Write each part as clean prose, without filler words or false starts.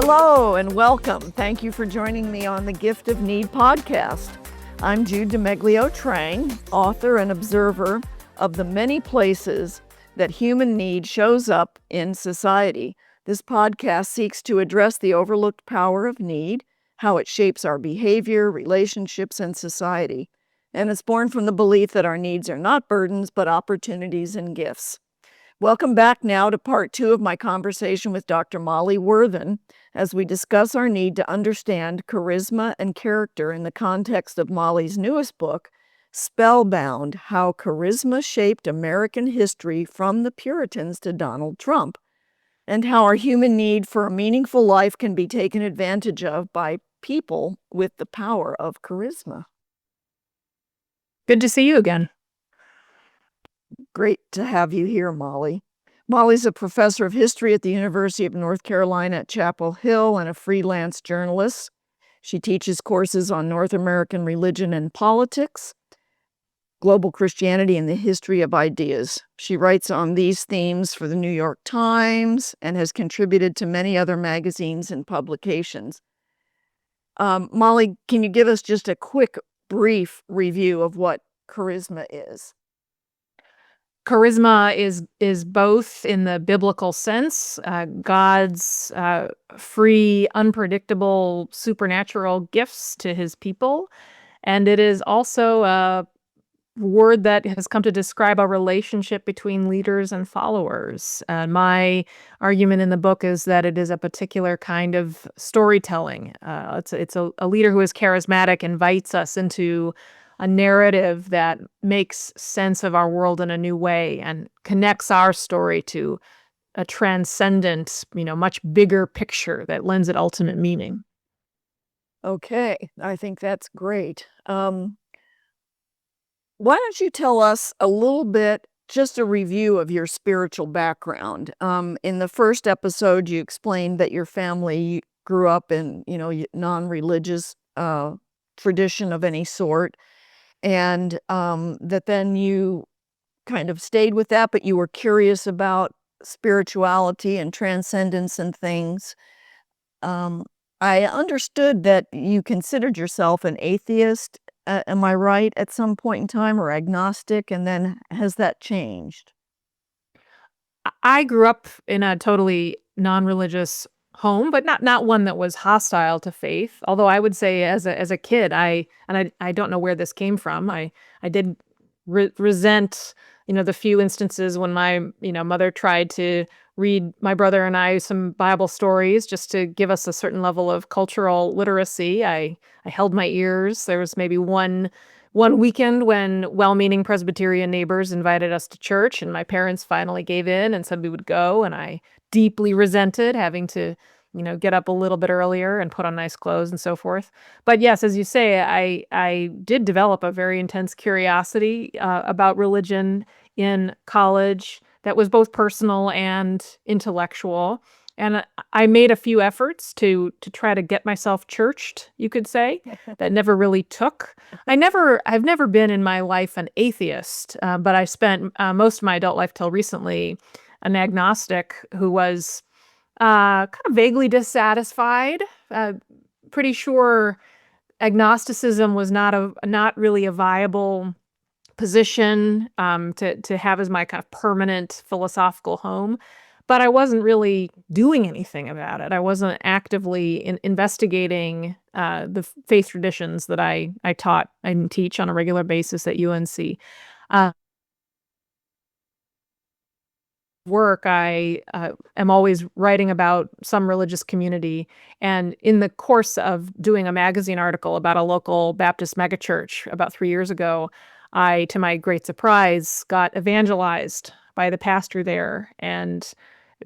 Hello and welcome. Thank you for joining me on the Gift of Need podcast. I'm Jude Trang, author and observer of the many places that human need shows up in society. This podcast seeks to address the overlooked power of need, how it shapes our behavior, relationships, and society. And it's born from the belief that our needs are not burdens, but opportunities and gifts. Welcome back now to part 2 of my conversation with Dr. Molly Worthen as we discuss our need to understand charisma and character in the context of Molly's newest book, Spellbound: How Charisma Shaped American History from the Puritans to Donald Trump, and how our human need for a meaningful life can be taken advantage of by people with the power of charisma. Good to see you again. Great to have you here, Molly. Molly's a professor of history at the University of North Carolina at Chapel Hill and a freelance journalist. She teaches courses on North American religion and politics, global Christianity, and the history of ideas. She writes on these themes for the New York Times and has contributed to many other magazines and publications. Molly, can you give us just a quick, brief review of what charisma is? Charisma is both in the biblical sense, God's free, unpredictable, supernatural gifts to his people, and it is also a word that has come to describe a relationship between leaders and followers. My argument in the book is that it is a particular kind of storytelling. It's a leader who is charismatic, invites us into a narrative that makes sense of our world in a new way and connects our story to a transcendent, much bigger picture that lends it ultimate meaning. Okay, I think that's great. Why don't you tell us a little bit, just a review of your spiritual background? In the first episode, you explained that your family grew up in, non-religious tradition of any sort, and that then you kind of stayed with that, but you were curious about spirituality and transcendence and things. I understood that you considered yourself an atheist. Am I right, at some point in time, or agnostic? And then has that changed? I grew up in a totally non-religious home, but not one that was hostile to faith. Although I would say as a kid, I don't know where this came from. I did resent, the few instances when my, mother tried to read my brother and I some Bible stories just to give us a certain level of cultural literacy. I held my ears. There was maybe one weekend when well-meaning Presbyterian neighbors invited us to church, and my parents finally gave in and said we would go, and I deeply resented having to, get up a little bit earlier and put on nice clothes and so forth. But yes, as you say, I did develop a very intense curiosity about religion in college that was both personal and intellectual. And I made a few efforts to try to get myself churched, you could say, that never really took. I've never been in my life an atheist, but I spent most of my adult life till recently an agnostic who was kind of vaguely dissatisfied. Pretty sure agnosticism was not really a viable position to have as my kind of permanent philosophical home. But I wasn't really doing anything about it. I wasn't actively investigating the faith traditions that I taught and teach on a regular basis at UNC. Work, I am always writing about some religious community. And in the course of doing a magazine article about a local Baptist megachurch about 3 years ago, I, to my great surprise, got evangelized by the pastor there and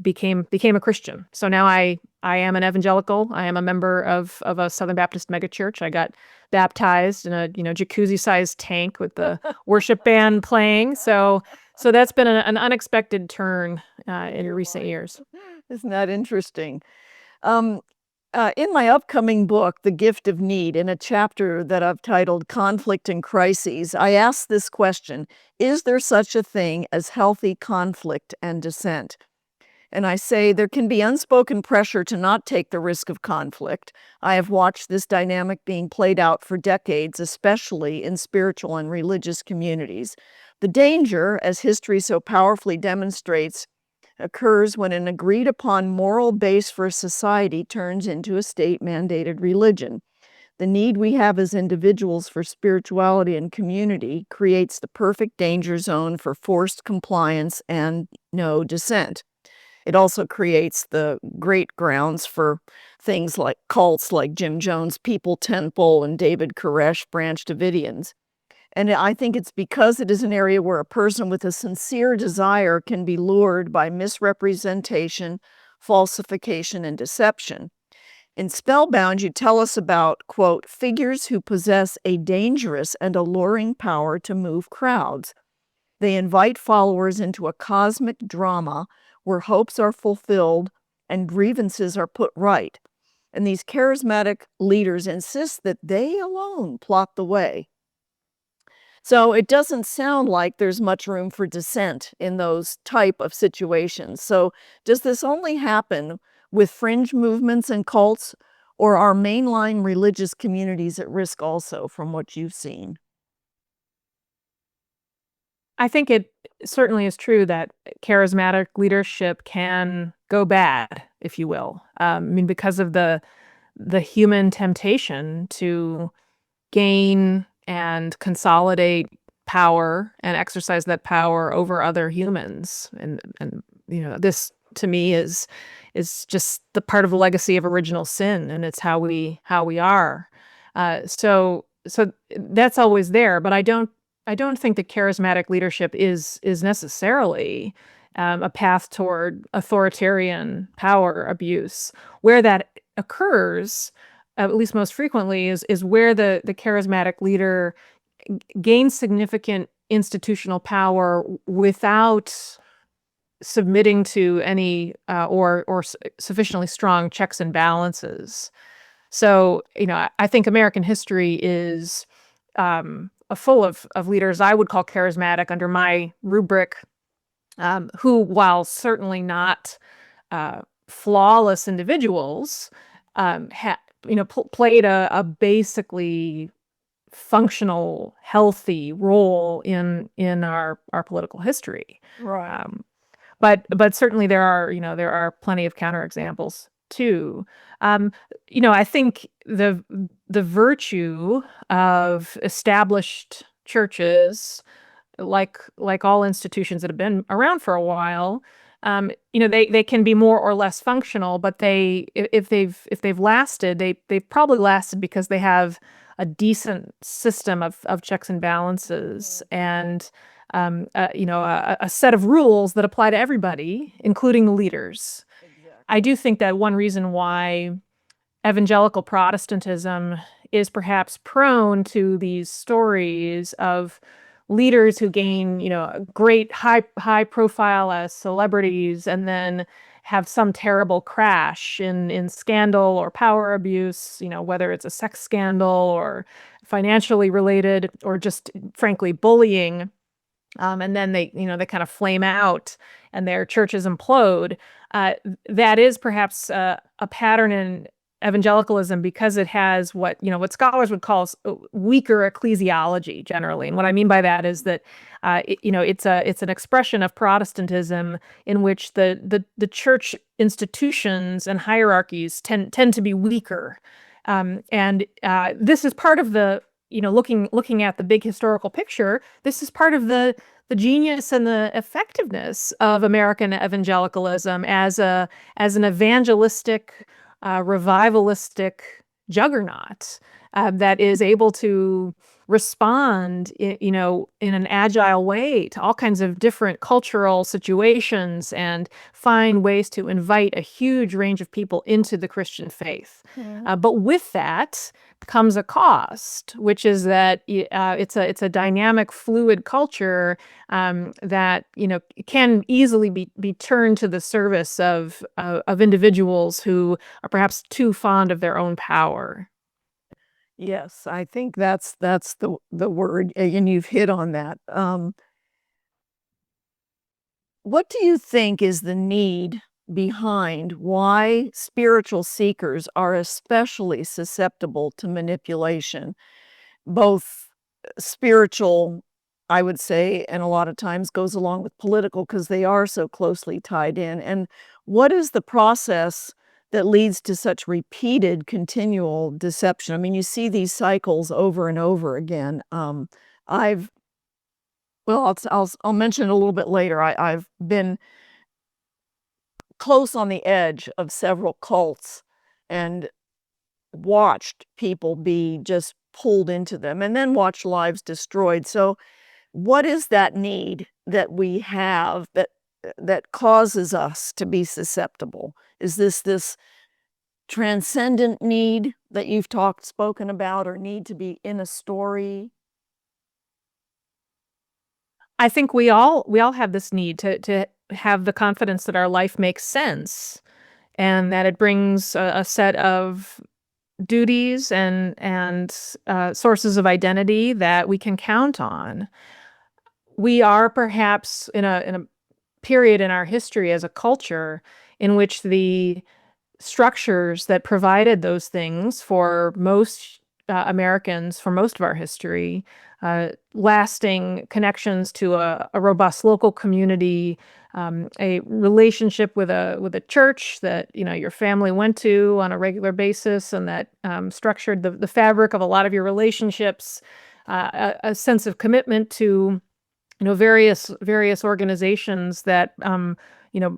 became a Christian. So now I am an evangelical. I am a member of a Southern Baptist megachurch. I got baptized in a jacuzzi-sized tank with the worship band playing. So that's been an unexpected turn in recent years. Isn't that interesting? In my upcoming book, The Gift of Need, in a chapter that I've titled Conflict and Crises, I ask this question: is there such a thing as healthy conflict and dissent? And I say there can be unspoken pressure to not take the risk of conflict. I have watched this dynamic being played out for decades, especially in spiritual and religious communities. The danger, as history so powerfully demonstrates, occurs when an agreed upon moral base for a society turns into a state-mandated religion. The need we have as individuals for spirituality and community creates the perfect danger zone for forced compliance and no dissent. It also creates the great grounds for things like cults like Jim Jones' People Temple and David Koresh Branch Davidians. And I think it's because it is an area where a person with a sincere desire can be lured by misrepresentation, falsification, and deception. In Spellbound, you tell us about, quote, figures who possess a dangerous and alluring power to move crowds. They invite followers into a cosmic drama where hopes are fulfilled and grievances are put right. And these charismatic leaders insist that they alone plot the way. So it doesn't sound like there's much room for dissent in those type of situations. So does this only happen with fringe movements and cults, or are mainline religious communities at risk also from what you've seen? I think it certainly is true that charismatic leadership can go bad, if you will. I mean, because of the human temptation to gain and consolidate power and exercise that power over other humans, and this to me is just the part of the legacy of original sin, and it's how we are. So that's always there, but I don't think that charismatic leadership is necessarily a path toward authoritarian power abuse. Where that occurs, at least most frequently, is where the charismatic leader gains significant institutional power without submitting to any or sufficiently strong checks and balances. So, I think American history is full of leaders I would call charismatic under my rubric, who, while certainly not flawless individuals, played a basically functional, healthy role in our political history. Right. But certainly there are plenty of counterexamples too. I think the virtue of established churches, like all institutions that have been around for a while, they can be more or less functional, but if they've lasted, they've probably lasted because they have a decent system of checks and balances, and a set of rules that apply to everybody, including the leaders. Exactly. I do think that one reason why evangelical Protestantism is perhaps prone to these stories of leaders who gain, great high profile as celebrities and then have some terrible crash in scandal or power abuse, whether it's a sex scandal or financially related or just frankly bullying. And then they kind of flame out and their churches implode. That is perhaps a pattern in evangelicalism because it has what scholars would call weaker ecclesiology generally. And what I mean by that is that it's an expression of Protestantism in which the church institutions and hierarchies tend to be weaker. And this is part of the looking at the big historical picture. This is part of the genius and the effectiveness of American evangelicalism as an evangelistic, revivalistic juggernaut that is able to respond, in an agile way to all kinds of different cultural situations and find ways to invite a huge range of people into the Christian faith. But with that comes a cost, which is that it's a dynamic, fluid culture that can easily be turned to the service of individuals who are perhaps too fond of their own power. Yes, I think that's the word, and you've hit on that. What do you think is the need behind why spiritual seekers are especially susceptible to manipulation, both spiritual, I would say, and a lot of times goes along with political because they are so closely tied in. And what is the process that leads to such repeated, continual deception? I mean, you see these cycles over and over again. I've well, I'll mention it a little bit later. I've been close on the edge of several cults and watched people be just pulled into them and then watch lives destroyed. So what is that need that we have that causes us to be susceptible? Is this transcendent need that you've spoken about, or need to be in a story? I think we all have this need to have the confidence that our life makes sense and that it brings a set of duties and sources of identity that we can count on. We are perhaps in a period in our history as a culture in which the structures that provided those things for most Americans for most of our history, lasting connections to a robust local community, a relationship with a church that your family went to on a regular basis, and that structured the fabric of a lot of your relationships, a sense of commitment to various organizations that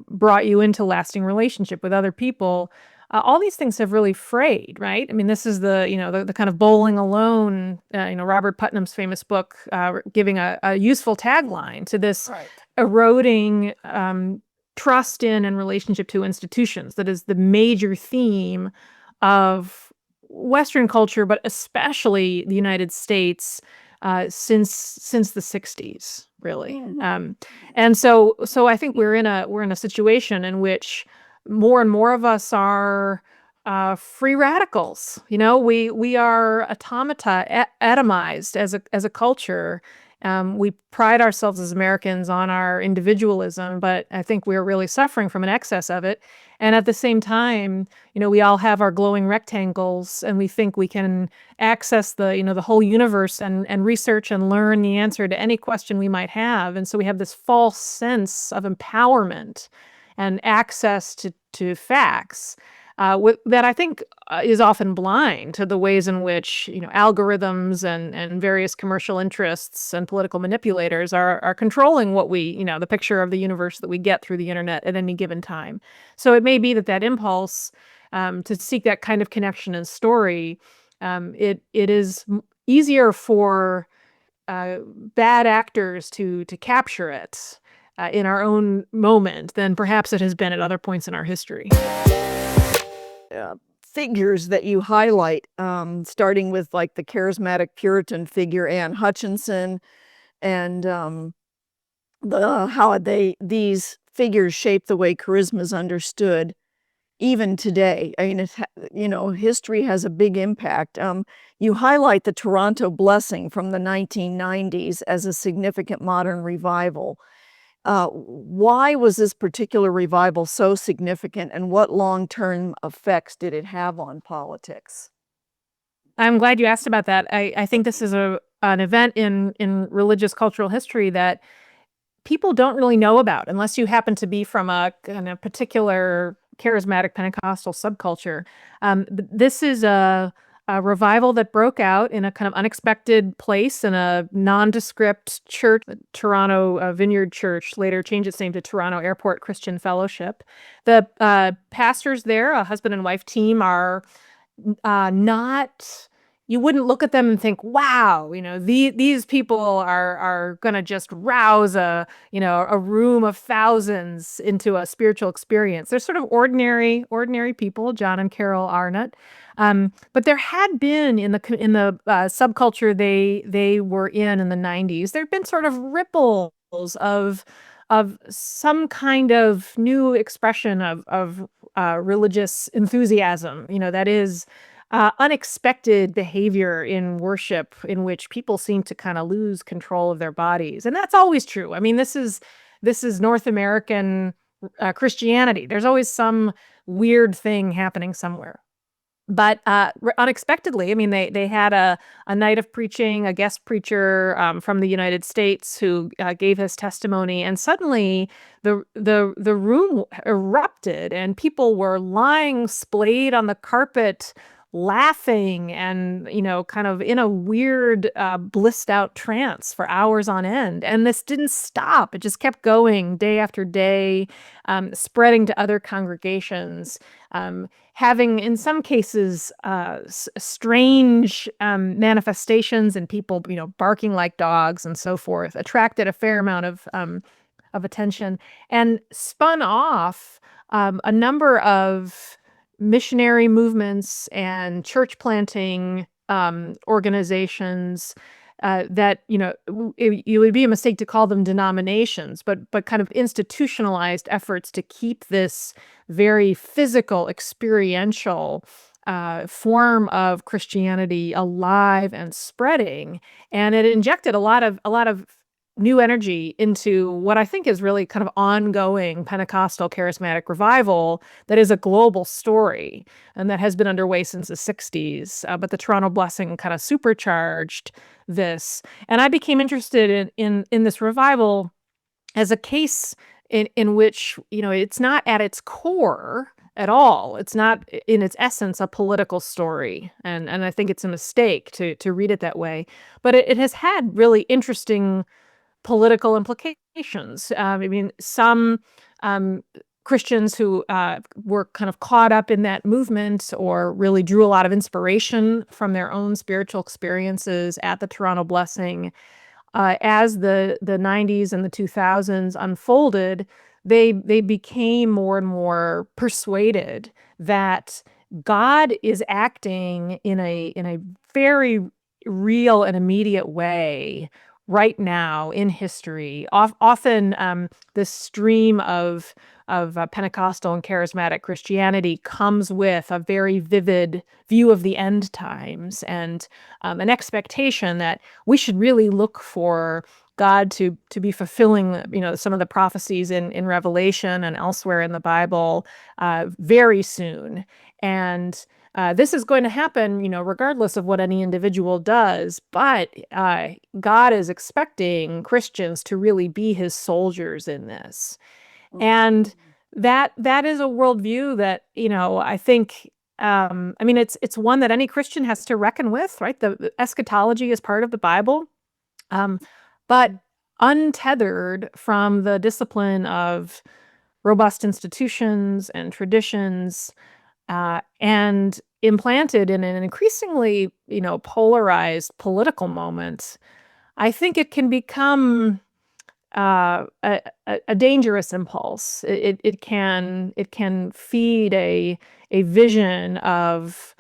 brought you into lasting relationship with other people. All these things have really frayed, right? I mean, this is the kind of bowling alone, Robert Putnam's famous book, giving a useful tagline to this Right. eroding trust in and relationship to institutions. That is the major theme of Western culture, but especially the United States, since the 60s, really. And so I think we're in a situation in which more and more of us are free radicals. We are automata, atomized as a culture. We pride ourselves as Americans on our individualism, but I think we're really suffering from an excess of it. And at the same time, we all have our glowing rectangles, and we think we can access the whole universe and research and learn the answer to any question we might have. And so we have this false sense of empowerment and access to facts, that I think is often blind to the ways in which algorithms and various commercial interests and political manipulators are controlling what the picture of the universe that we get through the internet at any given time. So it may be that impulse to seek that kind of connection and story, it is easier for bad actors to capture it in our own moment than perhaps it has been at other points in our history. Figures that you highlight, starting with like the charismatic Puritan figure Anne Hutchinson, and how these figures shape the way charisma is understood even today. I mean, history has a big impact. You highlight the Toronto Blessing from the 1990s as a significant modern revival. Why was this particular revival so significant, and what long-term effects did it have on politics? I'm glad you asked about that. I think this is an event in religious cultural history that people don't really know about unless you happen to be from a kind of particular charismatic Pentecostal subculture. This is a revival that broke out in a kind of unexpected place in a nondescript church. The Toronto Vineyard Church later changed its name to Toronto Airport Christian Fellowship. The pastors there, a husband and wife team, are not. You wouldn't look at them and think, "Wow, these people are gonna just rouse a room of thousands into a spiritual experience." They're sort of ordinary people, John and Carol Arnott. But there had been in the subculture they were in the 90s. There'd been sort of ripples of some kind of new expression of religious enthusiasm. That is unexpected behavior in worship in which people seem to kind of lose control of their bodies. And that's always true. I mean, this is North American Christianity. There's always some weird thing happening somewhere. But unexpectedly, I mean, they had a night of preaching, a guest preacher from the United States who gave his testimony, and suddenly the room erupted, and people were lying splayed on the carpet, laughing, and kind of in a weird blissed out trance for hours on end. And this didn't stop; it just kept going day after day, spreading to other congregations. Having, in some cases, strange manifestations and people, barking like dogs and so forth, attracted a fair amount of attention and spun off a number of missionary movements and church planting organizations that it would be a mistake to call them denominations, but kind of institutionalized efforts to keep this very physical, experiential form of Christianity alive and spreading. And it injected a lot of new energy into what I think is really kind of ongoing Pentecostal charismatic revival that is a global story and that has been underway since the 60s. But the Toronto Blessing kind of supercharged this. And I became interested in this revival as a case in which, it's not at its core at all. It's not in its essence a political story. And I think it's a mistake to read it that way. But it has had really interesting political implications. I mean, some Christians who were kind of caught up in that movement or really drew a lot of inspiration from their own spiritual experiences at the Toronto Blessing. As the 90s and the 2000s unfolded, they became more and more persuaded that God is acting in a very real and immediate way right now in history. Often this stream of Pentecostal and charismatic Christianity comes with a very vivid view of the end times and an expectation that we should really look for God to be fulfilling, some of the prophecies in Revelation and elsewhere in the Bible very soon. And this is going to happen, regardless of what any individual does. But God is expecting Christians to really be his soldiers in this. And that is a worldview that, I think, it's one that any Christian has to reckon with, right? The eschatology is part of the Bible, but untethered from the discipline of robust institutions and traditions, and implanted in an increasingly, polarized political moment, I think it can become a dangerous impulse. It can feed a vision of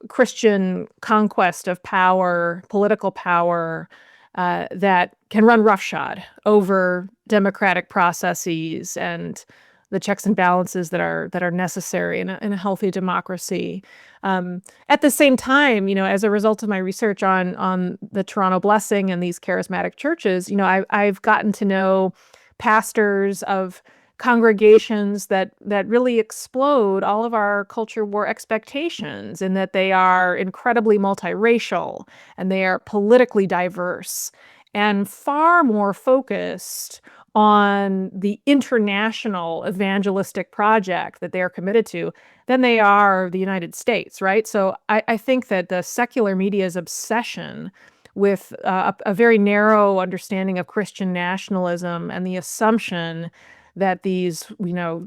Christian conquest of power, political power, that can run roughshod over democratic processes and the checks and balances that are necessary in a healthy democracy. At the same time, as a result of my research on the Toronto Blessing and these charismatic churches, I've gotten to know pastors of congregations that really explode all of our culture war expectations, in that they are incredibly multiracial and they are politically diverse and far more focused on the international evangelistic project that they are committed to than they are the United States, right? So I think that the secular media's obsession with a very narrow understanding of Christian nationalism and the assumption that these,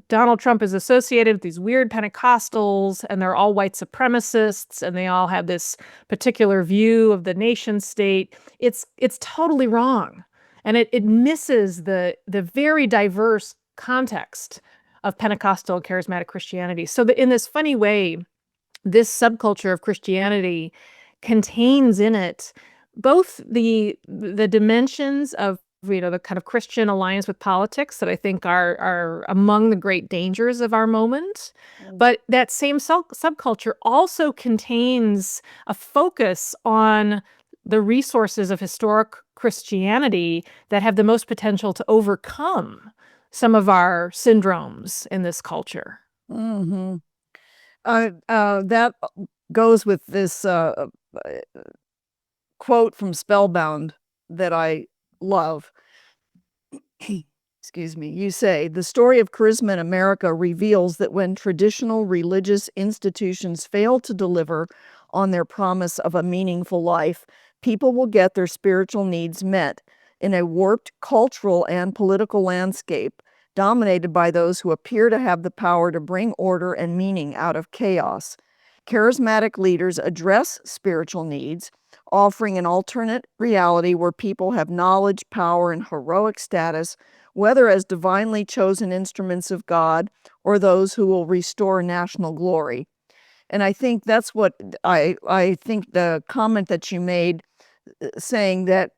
Donald Trump is associated with these weird Pentecostals and they're all white supremacists and they all have this particular view of the nation state. It's totally wrong. And it misses the very diverse context of Pentecostal charismatic Christianity. So that in this funny way, this subculture of Christianity contains in it both the dimensions of the kind of Christian alliance with politics that I think are among the great dangers of our moment. But that same subculture also contains a focus on the resources of historic Christianity that have the most potential to overcome some of our syndromes in this culture. Mm-hmm. That goes with this quote from Spellbound that I love. Excuse me. You say, the story of charisma in America reveals that when traditional religious institutions fail to deliver on their promise of a meaningful life, people will get their spiritual needs met in a warped cultural and political landscape dominated by those who appear to have the power to bring order and meaning out of chaos. Charismatic leaders address spiritual needs, offering an alternate reality where people have knowledge, power, and heroic status, whether as divinely chosen instruments of God or those who will restore national glory. And I think that's what I think the comment that you made saying that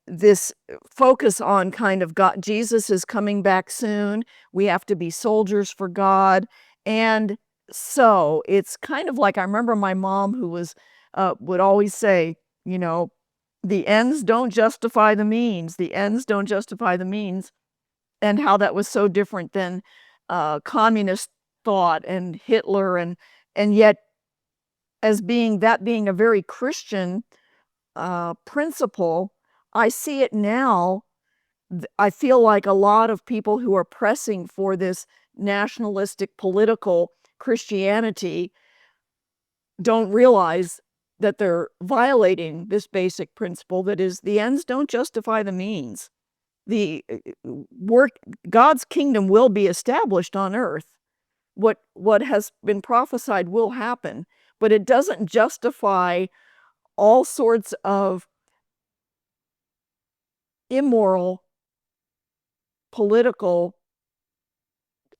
this focus on kind of God, Jesus is coming back soon. We have to be soldiers for God. And so it's kind of like I remember my mom who was would always say, you know, the ends don't justify the means. The ends don't justify the means, and how that was so different than communist thought and Hitler, and yet as being a very Christian principle, I see it now. I feel like a lot of people who are pressing for this nationalistic political Christianity don't realize that they're violating this basic principle that is the ends don't justify the means. The work God's kingdom will be established on earth. What has been prophesied will happen, but it doesn't justify all sorts of immoral, political,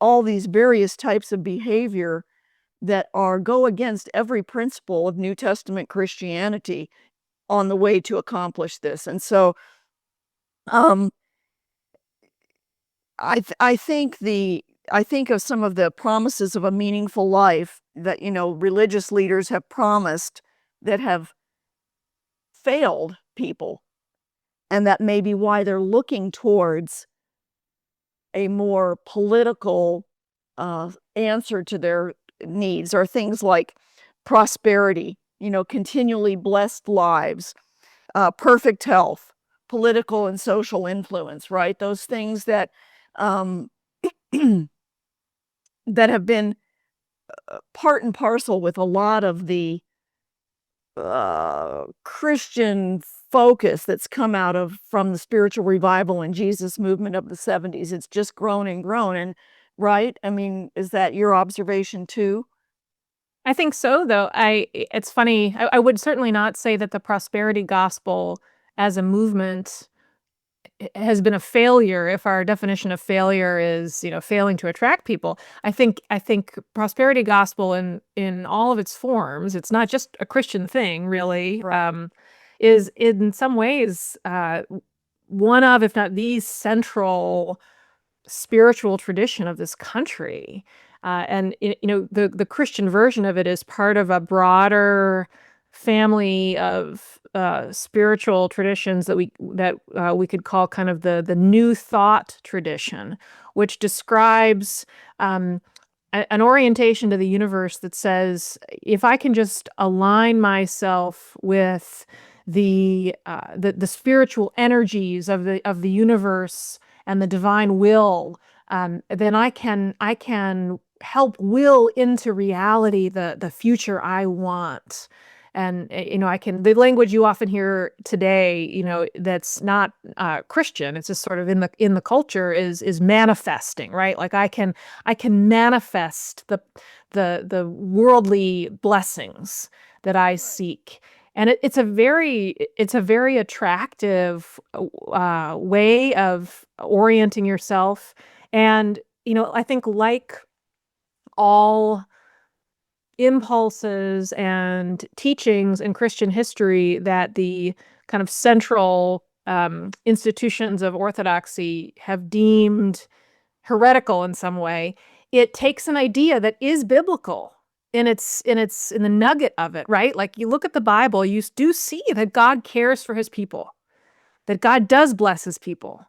all these various types of behavior that go against every principle of New Testament Christianity on the way to accomplish this. And so um, I think of some of the promises of a meaningful life that, religious leaders have promised that have failed people, and that may be why they're looking towards a more political answer to their needs, are things like prosperity, continually blessed lives, perfect health, political and social influence, right? Those things that um, that have been part and parcel with a lot of the Christian focus that's come out of from the spiritual revival and Jesus movement of the 70s. It's just grown and grown. And right? I mean, is that your observation too? I think so, though. It's funny. I would certainly not say that the prosperity gospel as a movement has been a failure if our definition of failure is, failing to attract people. I think prosperity gospel in all of its forms, it's not just a Christian thing, really, Right. is in some ways one of, if not the central spiritual tradition of this country. And the Christian version of it is part of a broader family of spiritual traditions that we could call kind of the New Thought tradition, which describes an orientation to the universe that says, if I can just align myself with the spiritual energies of the universe and the divine will, then I can help will into reality the future I want. And I can, the language you often hear today, that's not Christian, it's just sort of in the culture, is manifesting, right? Like I can manifest the worldly blessings that I seek. And it's a very attractive way of orienting yourself. And I think, like all impulses and teachings in Christian history that the kind of central institutions of orthodoxy have deemed heretical in some way, it takes an idea that is biblical in the nugget of it, right? Like, you look at the Bible, you do see that God cares for his people, that God does bless his people,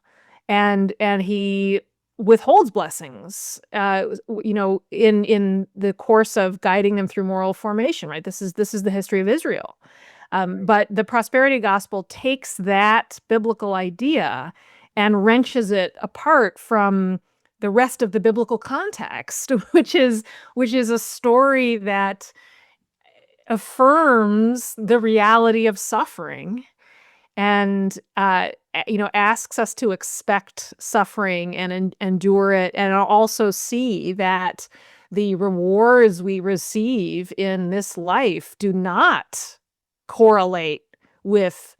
and he withholds blessings, in the course of guiding them through moral formation, right? This is the history of Israel. But the prosperity gospel takes that biblical idea and wrenches it apart from the rest of the biblical context, which is a story that affirms the reality of suffering and asks us to expect suffering and endure it, and also see that the rewards we receive in this life do not correlate with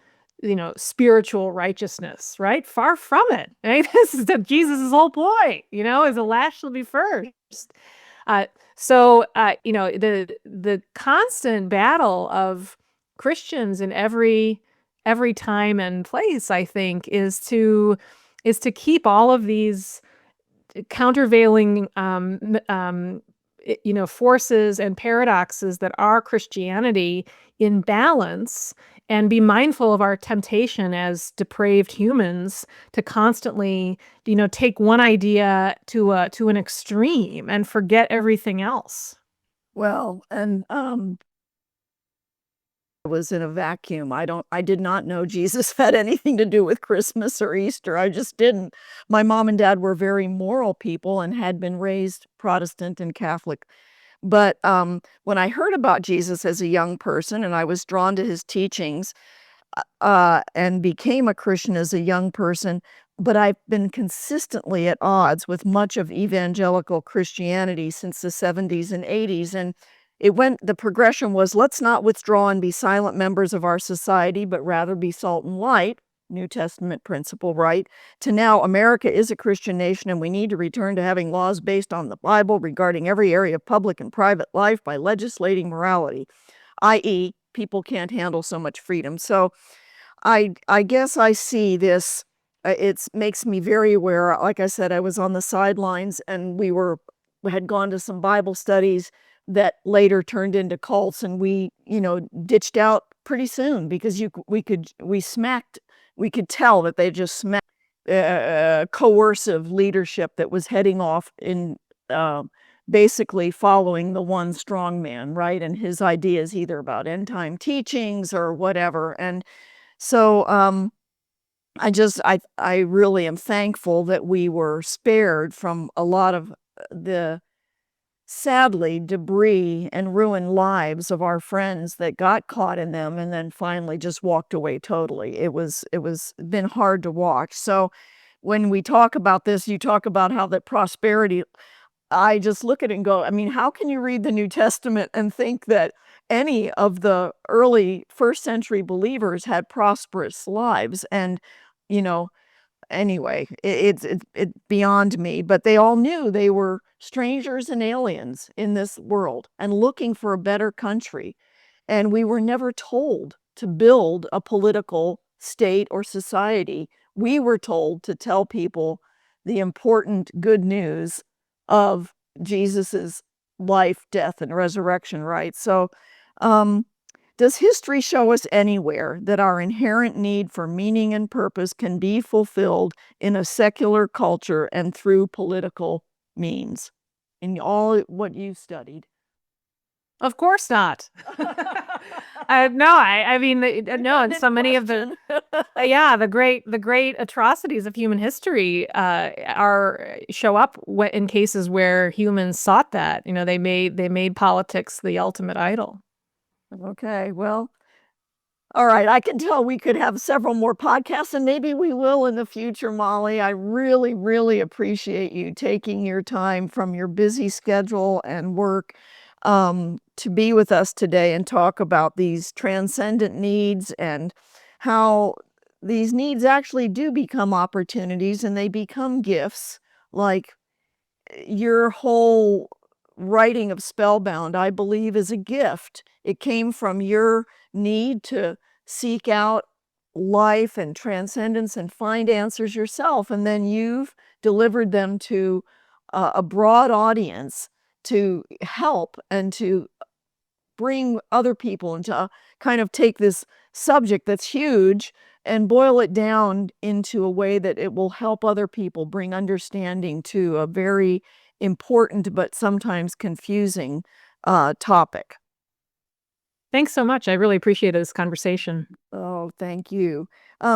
spiritual righteousness, right? Far from it, right? This is Jesus' whole point, is the last shall be first. The constant battle of Christians in every time and place, I think, is to keep all of these countervailing forces and paradoxes that are Christianity in balance, and be mindful of our temptation as depraved humans to constantly take one idea to an extreme and forget everything else. Well, and was in a vacuum. I did not know Jesus had anything to do with Christmas or Easter. I just didn't. My mom and dad were very moral people and had been raised Protestant and Catholic. But when I heard about Jesus as a young person and I was drawn to his teachings, and became a Christian as a young person, but I've been consistently at odds with much of evangelical Christianity since the 70s and 80s. And the progression was, let's not withdraw and be silent members of our society, but rather be salt and light, New Testament principle, right? To now, America is a Christian nation and we need to return to having laws based on the Bible regarding every area of public and private life by legislating morality, i.e., people can't handle so much freedom. So I guess I see this, it makes me very aware. Like I said, I was on the sidelines and we had gone to some Bible studies that later turned into cults, and we, ditched out pretty soon because we could tell that they just smacked coercive leadership that was heading off in basically following the one strong man, right? And his ideas either about end time teachings or whatever. And so I really am thankful that we were spared from a lot of the, sadly, debris and ruined lives of our friends that got caught in them and then finally just walked away totally. It was been hard to watch. So when we talk about this, you talk about how that prosperity, I just look at it and go, I mean, how can you read the New Testament and think that any of the early first century believers had prosperous lives? And, anyway, it's beyond me, but they all knew they were strangers and aliens in this world and looking for a better country. And we were never told to build a political state or society. We were told to tell people the important good news of Jesus's life, death, and resurrection, right? So, does history show us anywhere that our inherent need for meaning and purpose can be fulfilled in a secular culture and through political means? In all what you studied. Of course not. No, I mean, no, and so many of the, the great atrocities of human history show up in cases where humans sought that. They made politics the ultimate idol. Okay, well, all right. I can tell we could have several more podcasts, and maybe we will in the future, Molly. I really, really appreciate you taking your time from your busy schedule and work to be with us today and talk about these transcendent needs and how these needs actually do become opportunities and they become gifts. Like your whole writing of Spellbound, I believe, is a gift. It came from your need to seek out life and transcendence and find answers yourself, and then you've delivered them to a broad audience to help and to bring other people and to kind of take this subject that's huge and boil it down into a way that it will help other people bring understanding to a very important but sometimes confusing topic. Thanks so much. I really appreciated this conversation. Oh, thank you.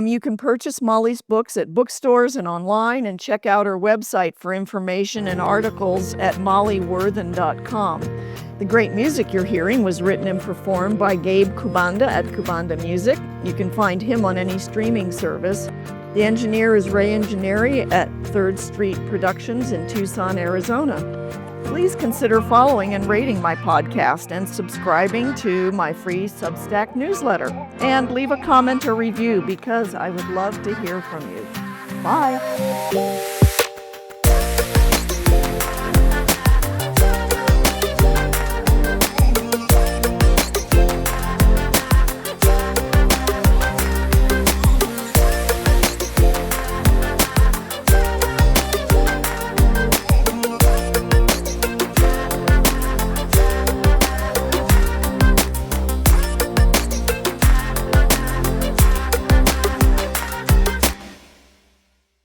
You can purchase Molly's books at bookstores and online, and check out her website for information and articles at mollyworthen.com. The great music you're hearing was written and performed by Gabe Kubanda at Kubanda Music. You can find him on any streaming service. The engineer is Ray Engineeri at 3rd Street Productions in Tucson, Arizona. Please consider following and rating my podcast and subscribing to my free Substack newsletter. And leave a comment or review because I would love to hear from you. Bye.